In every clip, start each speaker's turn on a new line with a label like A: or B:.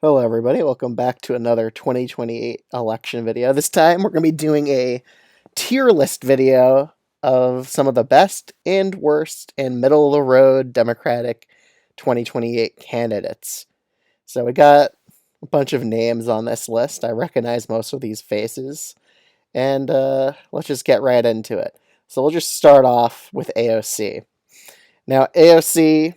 A: Hello, everybody. Welcome back to another 2028 election video. This time, we're going to be doing a tier list video of some of the best and worst and middle of the road Democratic 2028 candidates. So, we got a bunch of names on this list. I recognize most of these faces. And let's just get right into it. So, we'll just start off with AOC. Now, AOC,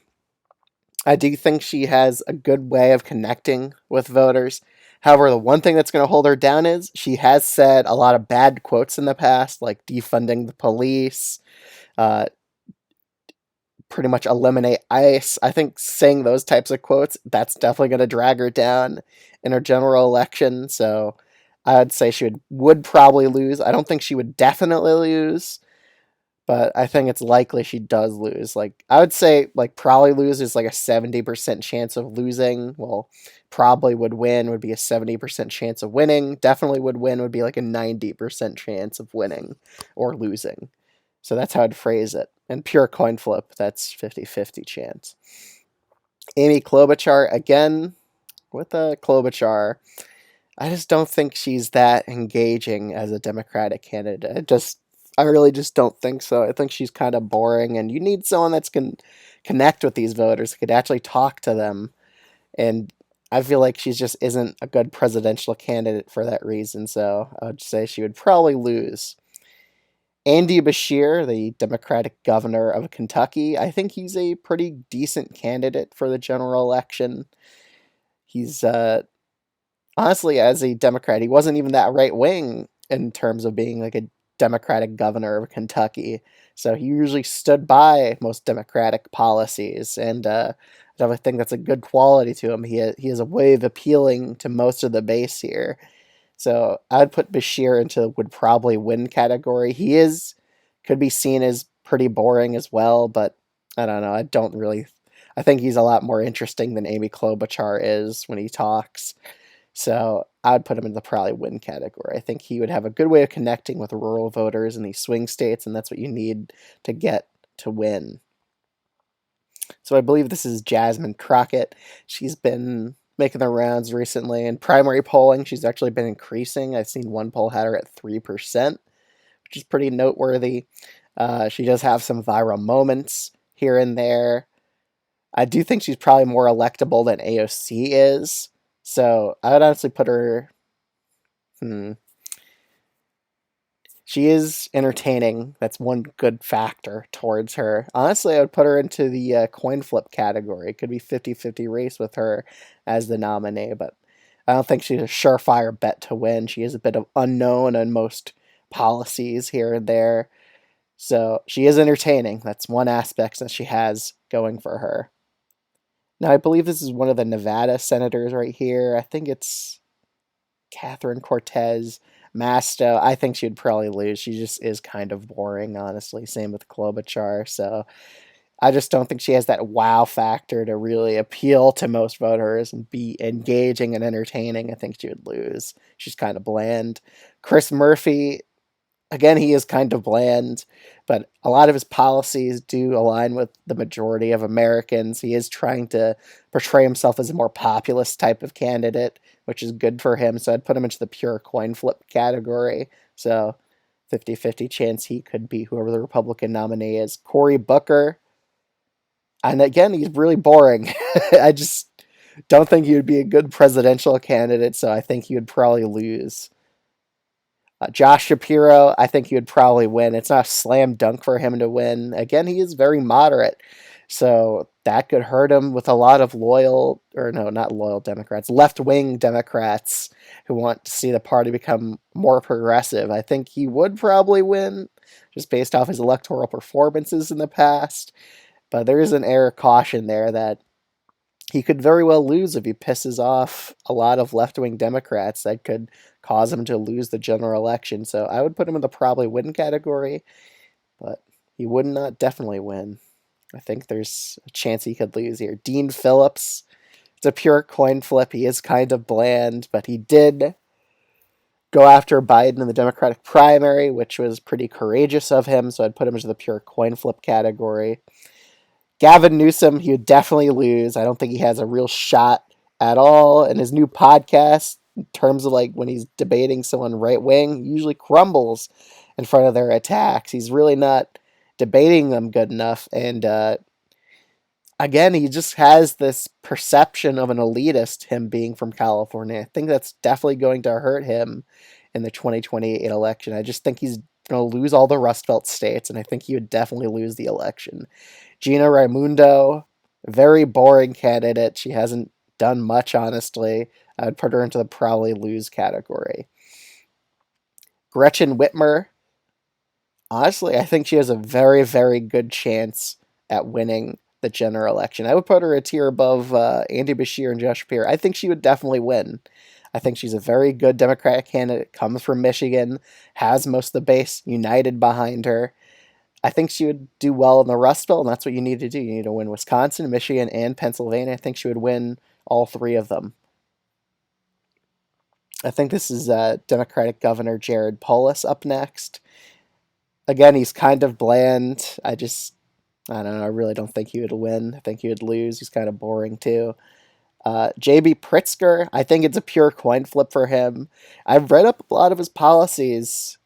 A: I do think she has a good way of connecting with voters. However, the one thing that's going to hold her down is she has said a lot of bad quotes in the past, like defunding the police, uh, pretty much eliminate ICE. I think saying those types of quotes, that's definitely going to drag her down in her general election. So I would say she would probably lose. I don't think she would definitely lose, but I think it's likely she does lose. Like I would say, like probably lose is like a 70% chance of losing. Well, probably would win would be a 70% chance of winning. Definitely would win would be like a 90% chance of winning or losing. So that's how I'd phrase it. And pure coin flip, that's 50-50 chance. Amy Klobuchar, again, with Klobuchar, I just don't think she's that engaging as a Democratic candidate. I really just don't think so. I think she's kind of boring, and you need someone that's can connect with these voters, could actually talk to them. And I feel like she just isn't a good presidential candidate for that reason. So I would say she would probably lose. Andy Beshear, the Democratic governor of Kentucky, I think he's a pretty decent candidate for the general election. He's honestly, as a Democrat, he wasn't even that right wing in terms of being like a Democratic governor of Kentucky. So he usually stood by most Democratic policies, and I think that's a good quality to him. He has a way of appealing to most of the base here. So I would put Bashir into would probably win category. Could be seen as pretty boring as well, but I don't know. I think he's a lot more interesting than Amy Klobuchar is when he talks. So I would put him in the probably win category. I think he would have a good way of connecting with rural voters in these swing states, and that's what you need to get to win. So I believe this is Jasmine Crockett. She's been making the rounds recently. In primary polling, she's actually been increasing. I've seen one poll had her at 3%, which is pretty noteworthy. She does have some viral moments here and there. I do think she's probably more electable than AOC is. So I would honestly put her. She is entertaining. That's one good factor towards her. Honestly, I would put her into the coin flip category. It could be 50-50 race with her as the nominee, but I don't think she's a surefire bet to win. She is a bit of unknown on most policies here and there. So she is entertaining. That's one aspect that she has going for her. Now, I believe this is one of the Nevada senators right here. I think it's Catherine Cortez Masto. I think she'd probably lose. She just is kind of boring, honestly. Same with Klobuchar. So I just don't think she has that wow factor to really appeal to most voters and be engaging and entertaining. I think she would lose. She's kind of bland. Chris Murphy, again, he is kind of bland, but a lot of his policies do align with the majority of Americans. He is trying to portray himself as a more populist type of candidate, which is good for him. So I'd put him into the pure coin flip category. So 50-50 chance he could be whoever the Republican nominee is. Cory Booker. And again, he's really boring. I just don't think he would be a good presidential candidate, so I think he would probably lose. Josh Shapiro, I think he would probably win. It's not a slam dunk for him to win. Again, he is very moderate, so that could hurt him with a lot of not loyal Democrats, left-wing Democrats who want to see the party become more progressive. I think he would probably win, just based off his electoral performances in the past, but there is an air of caution there that he could very well lose if he pisses off a lot of left-wing Democrats. That could cause him to lose the general election. So I would put him in the probably win category, but he would not definitely win. I think there's a chance he could lose here. Dean Phillips, it's a pure coin flip. He is kind of bland, but he did go after Biden in the Democratic primary, which was pretty courageous of him. So I'd put him into the pure coin flip category. Gavin Newsom, he would definitely lose. I don't think he has a real shot at all. And his new podcast, in terms of like when he's debating someone right wing, usually crumbles in front of their attacks. He's really not debating them good enough. And again, he just has this perception of an elitist, him being from California. I think that's definitely going to hurt him in the 2028 election. I just think he's going to lose all the Rust Belt states, and I think he would definitely lose the election. Gina Raimundo, very boring candidate. She hasn't done much, honestly. I would put her into the probably lose category. Gretchen Whitmer, honestly, I think she has a very, very good chance at winning the general election. I would put her a tier above Andy Bashir and Josh Shapiro. I think she would definitely win. I think she's a very good Democratic candidate, comes from Michigan, has most of the base united behind her. I think she would do well in the Rust Belt, and that's what you need to do. You need to win Wisconsin, Michigan, and Pennsylvania. I think she would win all three of them. I think this is Democratic Governor Jared Polis up next. Again, he's kind of bland. I don't know. I really don't think he would win. I think he would lose. He's kind of boring too. J.B. Pritzker, I think it's a pure coin flip for him. I've read up a lot of his policies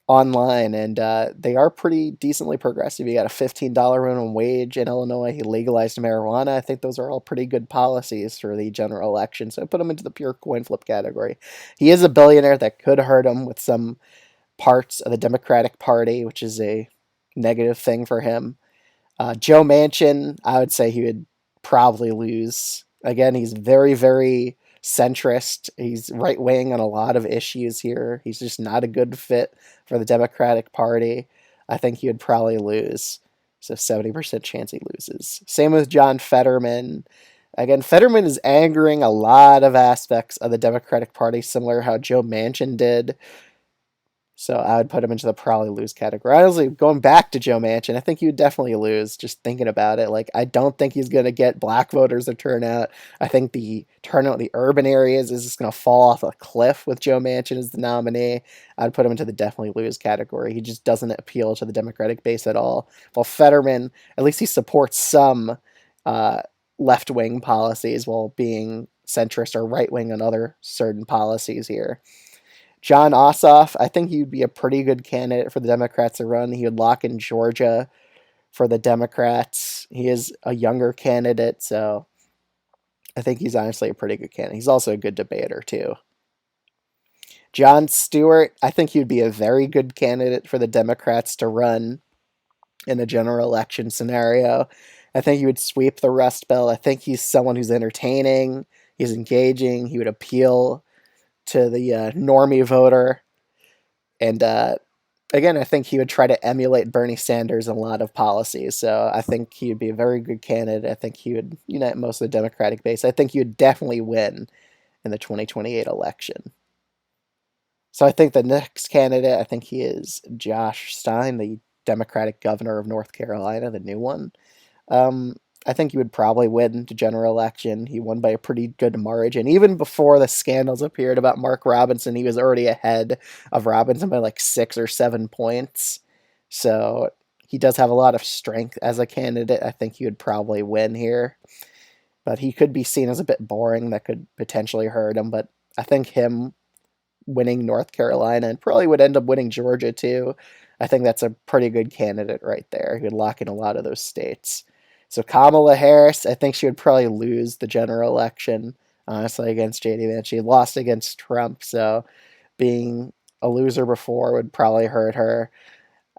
A: online, and they are pretty decently progressive. You got a $15 minimum wage in Illinois. He legalized marijuana. I think those are all pretty good policies for the general election. So I put him into the pure coin flip category. He is a billionaire. That could hurt him with some parts of the Democratic Party, which is a negative thing for him. Joe Manchin, I would say he would probably lose. Again, he's very, very centrist. He's right wing on a lot of issues here. He's just not a good fit for the Democratic Party. I think he would probably lose. So 70% chance he loses. Same with John Fetterman. Again, Fetterman is angering a lot of aspects of the Democratic Party, similar to how Joe Manchin did. So I would put him into the probably lose category. Honestly, going back to Joe Manchin, I think he would definitely lose, just thinking about it. Like, I don't think he's going to get black voters to turn out. I think the turnout in the urban areas is just going to fall off a cliff with Joe Manchin as the nominee. I'd put him into the definitely lose category. He just doesn't appeal to the Democratic base at all. While Fetterman, at least he supports some left-wing policies while being centrist or right-wing on other certain policies here. John Ossoff, I think he'd be a pretty good candidate for the Democrats to run. He would lock in Georgia for the Democrats. He is a younger candidate, so I think he's honestly a pretty good candidate. He's also a good debater, too. Jon Stewart, I think he would be a very good candidate for the Democrats to run in a general election scenario. I think he would sweep the Rust Belt. I think he's someone who's entertaining, he's engaging, he would appeal to the normie voter. And again, I think he would try to emulate Bernie Sanders in a lot of policies. So I think he would be a very good candidate. I think he would unite most of the Democratic base. I think he would definitely win in the 2028 election. So I think the next candidate, I think he is Josh Stein, the Democratic governor of North Carolina, the new one. I think he would probably win the general election. He won by a pretty good margin. Even before the scandals appeared about Mark Robinson, he was already ahead of Robinson by like 6 or 7 points. So he does have a lot of strength as a candidate. I think he would probably win here. But he could be seen as a bit boring. That could potentially hurt him. But I think him winning North Carolina and probably would end up winning Georgia too. I think that's a pretty good candidate right there. He would lock in a lot of those states. So Kamala Harris, I think she would probably lose the general election, honestly, against J.D. Vance. She lost against Trump, so being a loser before would probably hurt her.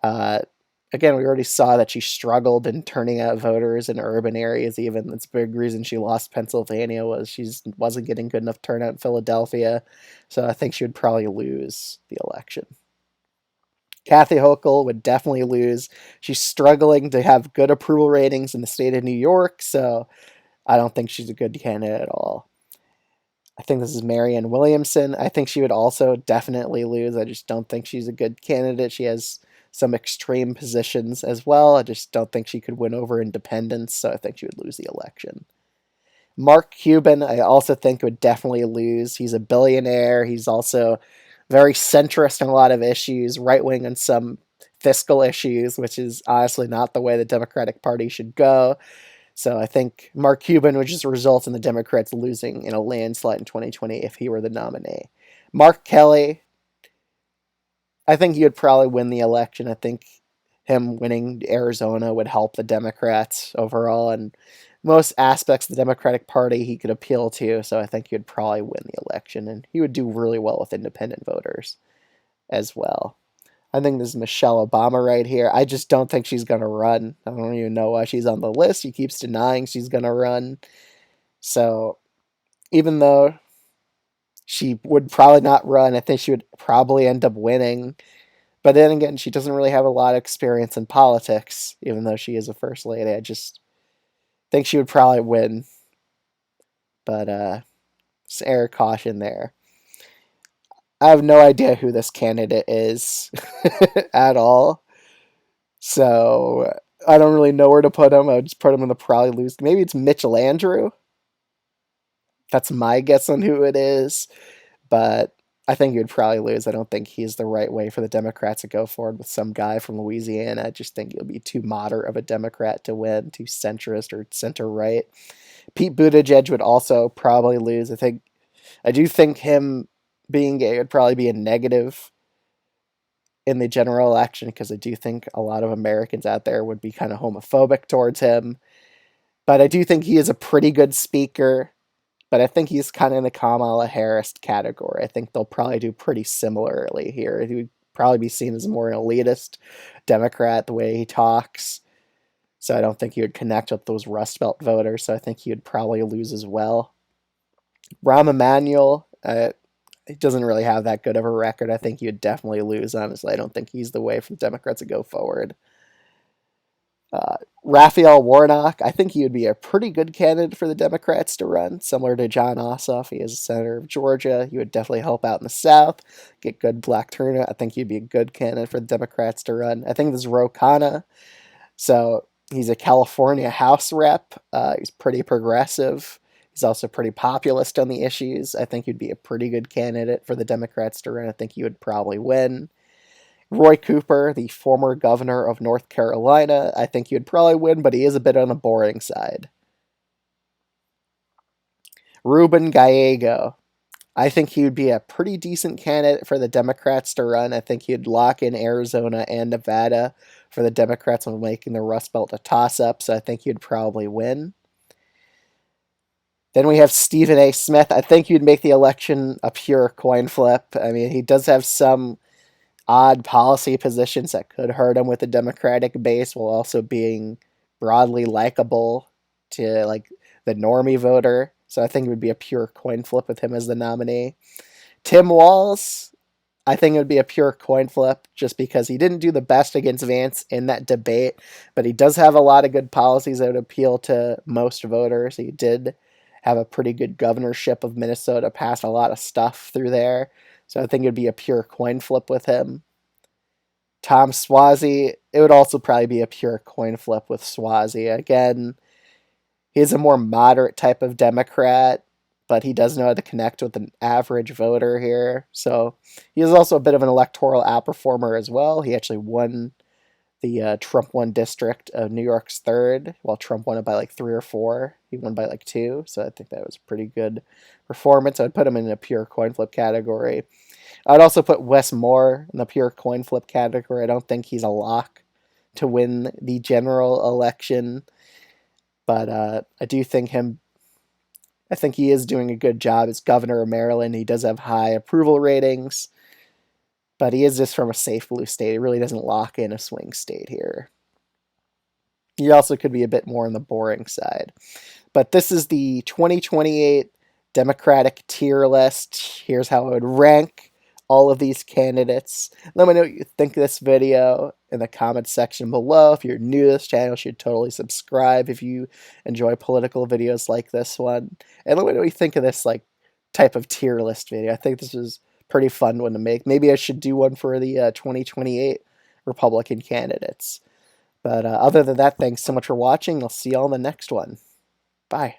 A: Again, we already saw that she struggled in turning out voters in urban areas even. That's a big reason she lost Pennsylvania was she wasn't getting good enough turnout in Philadelphia. So I think she would probably lose the election. Kathy Hochul would definitely lose. She's struggling to have good approval ratings in the state of New York, so I don't think she's a good candidate at all. I think this is Marianne Williamson. I think she would also definitely lose. I just don't think she's a good candidate. She has some extreme positions as well. I just don't think she could win over independents, so I think she would lose the election. Mark Cuban, I also think would definitely lose. He's a billionaire. He's also very centrist on a lot of issues, right-wing on some fiscal issues, which is honestly not the way the Democratic Party should go. So I think Mark Cuban would just result in the Democrats losing in a landslide in 2020 if he were the nominee. Mark Kelly, I think he would probably win the election. I think him winning Arizona would help the Democrats overall, and most aspects of the Democratic Party he could appeal to, so I think he would probably win the election, and he would do really well with independent voters as well. I think this is Michelle Obama right here. I just don't think she's going to run. I don't even know why she's on the list. She keeps denying she's going to run. So even though she would probably not run, I think she would probably end up winning. But then again, she doesn't really have a lot of experience in politics, even though she is a first lady. I just think she would probably win. But just air caution there. I have no idea who this candidate is at all. So I don't really know where to put him. I would just put him in the probably lose. Maybe it's Mitchell Andrew. That's my guess on who it is. But I think he would probably lose. I don't think he's the right way for the Democrats to go forward with some guy from Louisiana. I just think he'll be too moderate of a Democrat to win, too centrist or center right. Pete Buttigieg would also probably lose. I do think him being gay would probably be a negative in the general election because I do think a lot of Americans out there would be kind of homophobic towards him. But I do think he is a pretty good speaker. But I think he's kind of in the Kamala Harris category. I think they'll probably do pretty similarly here. He would probably be seen as more an elitist Democrat the way he talks. So I don't think he would connect with those Rust Belt voters. So I think he would probably lose as well. Rahm Emanuel, he doesn't really have that good of a record. I think he would definitely lose, honestly. I don't think he's the way for the Democrats to go forward. Raphael Warnock, I think he would be a pretty good candidate for the Democrats to run, similar to John Ossoff. He is a senator of Georgia. He would definitely help out in the South, get good black turnout. I think he'd be a good candidate for the Democrats to run. I think this is Ro Khanna. So he's a California House rep. He's pretty progressive. He's also pretty populist on the issues. I think he'd be a pretty good candidate for the Democrats to run. I think he would probably win. Roy Cooper, the former governor of North Carolina, I think he would probably win, but he is a bit on the boring side. Ruben Gallego, I think he would be a pretty decent candidate for the Democrats to run. I think he'd lock in Arizona and Nevada for the Democrats when making the Rust Belt a toss-up, so I think he'd probably win. Then we have Stephen A. Smith. I think he'd make the election a pure coin flip. I mean, he does have some odd policy positions that could hurt him with the Democratic base while also being broadly likable to like the normie voter. So I think it would be a pure coin flip with him as the nominee. Tim Walz, I think it would be a pure coin flip just because he didn't do the best against Vance in that debate, but he does have a lot of good policies that would appeal to most voters. He did have a pretty good governorship of Minnesota, passed a lot of stuff through there. So I think it would be a pure coin flip with him. Tom Suozzi, it would also probably be a pure coin flip with Suozzi. Again, he's a more moderate type of Democrat, but he does know how to connect with an average voter here. So he is also a bit of an electoral outperformer as well. He actually won the Trump won district of New York's 3rd, while Trump won it by like 3 or 4. He won by like 2, so I think that was a pretty good performance. I would put him in a pure coin flip category. I'd also put Wes Moore in the pure coin flip category. I don't think he's a lock to win the general election, but I do think I think he is doing a good job as governor of Maryland. He does have high approval ratings, but he is just from a safe blue state. He really doesn't lock in a swing state here. He also could be a bit more on the boring side. But this is the 2028 Democratic tier list. Here's how I would rank all of these candidates. Let me know what you think of this video in the comments section below. If you're new to this channel, you should totally subscribe if you enjoy political videos like this one. And let me know what you think of this like type of tier list video. I think this is pretty fun one to make. Maybe I should do one for the 2028 Republican candidates. But other than that, thanks so much for watching. I'll see you all in the next one. Bye.